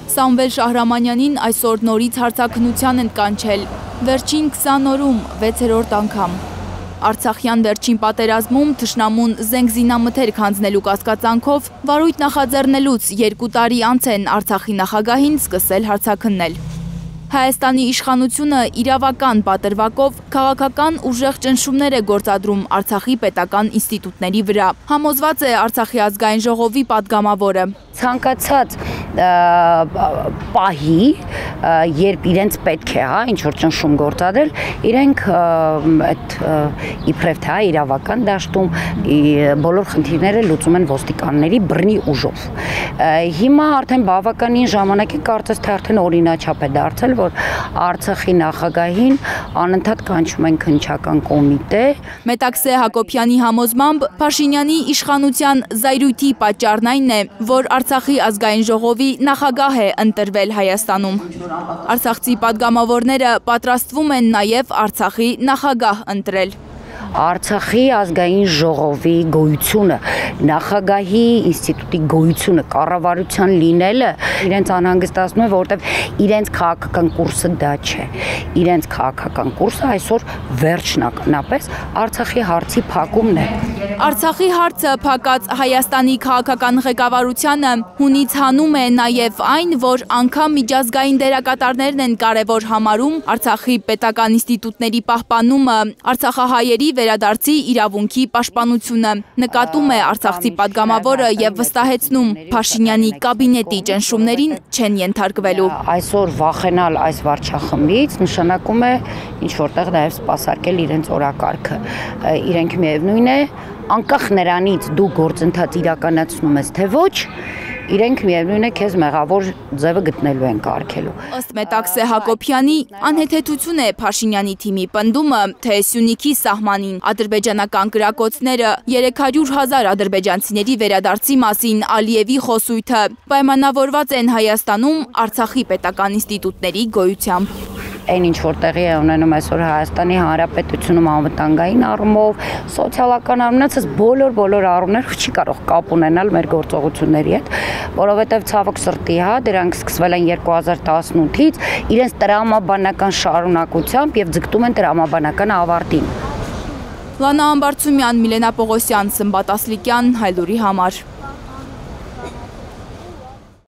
Սամվել Շահրամանյանին այսօր նորից հարցաքննության են կանչել, վերջին 20 օրում 6-րդ անգամ։ Արցախյան վերջին պատերազմում թշնամուն զենք զինամթերք հանձնելու կասկածանքով վարույթ նախաձեռնելուց 2 տարի անց են Արցախի նախագահին սկսել հարցաքննել։ Հայաստանի իշխանությունը իրավական պատրվակով քաղաքական ուժեղ ճնշումներ է գործադրում Արցախի պետական ինստիտուտների վրա, համոզված է Արցախի ազգային ժողովի падգամավորը։ Ցանկացած պահի, երբ իրենց պետք է, ինչ-որ ճնշում գործադրել, իրենք այդ իբրև թե իրավական դաշտում բոլոր խնդիրները լուծում են ոստիկանների բռնի ուժով։ Հիմա արդեն բավականին ժամանակ է, կարծես թե արդեն օրինաչափ է դարձել, որ Արցախի նախագահին անընդհատ կանչում են քննչական կոմիտե։ Մետաքսե Հակոբյանի համոզմամբ Փաշինյանի իշխանության զայրույթի պատճառն այն է, որ Արցախի ազգային ժողովի նախագահ է ընտրվել Հայաստանում։ Արցախցի падգամավորները պատրաստվում են նաև Արցախի նախագահ ընտրել։ Արցախի ազգային ժողովի գոյությունը, նախագահի ինստիտուտի գոյությունը, կառավարության լինելը իրենց անհանգստացնում է, որովհետև իրենց քաղաքական կուրսը դա չէ։ Իրենց քաղաքական կուրսը այսօր վերջնականապես Արցախի հարցի փակումն է։ Արցախի հարցը փակած Հայաստանի քաղաքական ղեկավարությանը հունից հանում է նաև այն, որ անգամ միջազգային դերակատարներն են կարևոր համարում Արցախի պետական ինստիտուտների պահպանումը, արցախահայերի վերադարձի իրավունքի պաշտպանությունը, նկատում է արցախցի падգամավորը եւ վստահեցնում Փաշինյանի կաբինետի ճնշումներին չեն ենթարկվելու։ Այսօր վախենալ այս վարչախմբից նշանակում է ինչ որտեղ նաև սպասարկել իրենց օրակարգը։ Իրենք միևնույն է, անկախ նրանից դու գործընթաց իրականացնում ես թե ոչ, իրենք միևնույն է քեզ մեղավոր ձևը գտնելու են կարգելու։ Ըստ Մետաքսե Հակոբյանի, անհեթեթություն է Փաշինյանի թիմի պնդումը, թե Սյունիքի սահմանին ադրբեջանական կրակոցները 300,000 ադրբեջանցիների վերադարձի մասին Ալիևի խոսույթը պայմանավորված են Հայաստանում Արցախի պետական ինստիտուտների գոյությամբ։ Այն ինչ որ տեղի է ունենում այսօր Հայաստանի Հանրապետությունում անվտանգային առումով, սոցիալական առումից բոլոր առումներ չի կարող կապ ունենալ մեր գործողությունների հետ, որովհետև ցավոք սրտի, դրանք սկսվել են 2018-ից, իրենց տրամաբանական շարունակությամբ եւ ձգտում են տրամաբանական ավարտին։ Լանա Ամբարձումյան, Միլենա Պողոսյան, Սմբատ Ասլիկյան, Հայլուրի համար։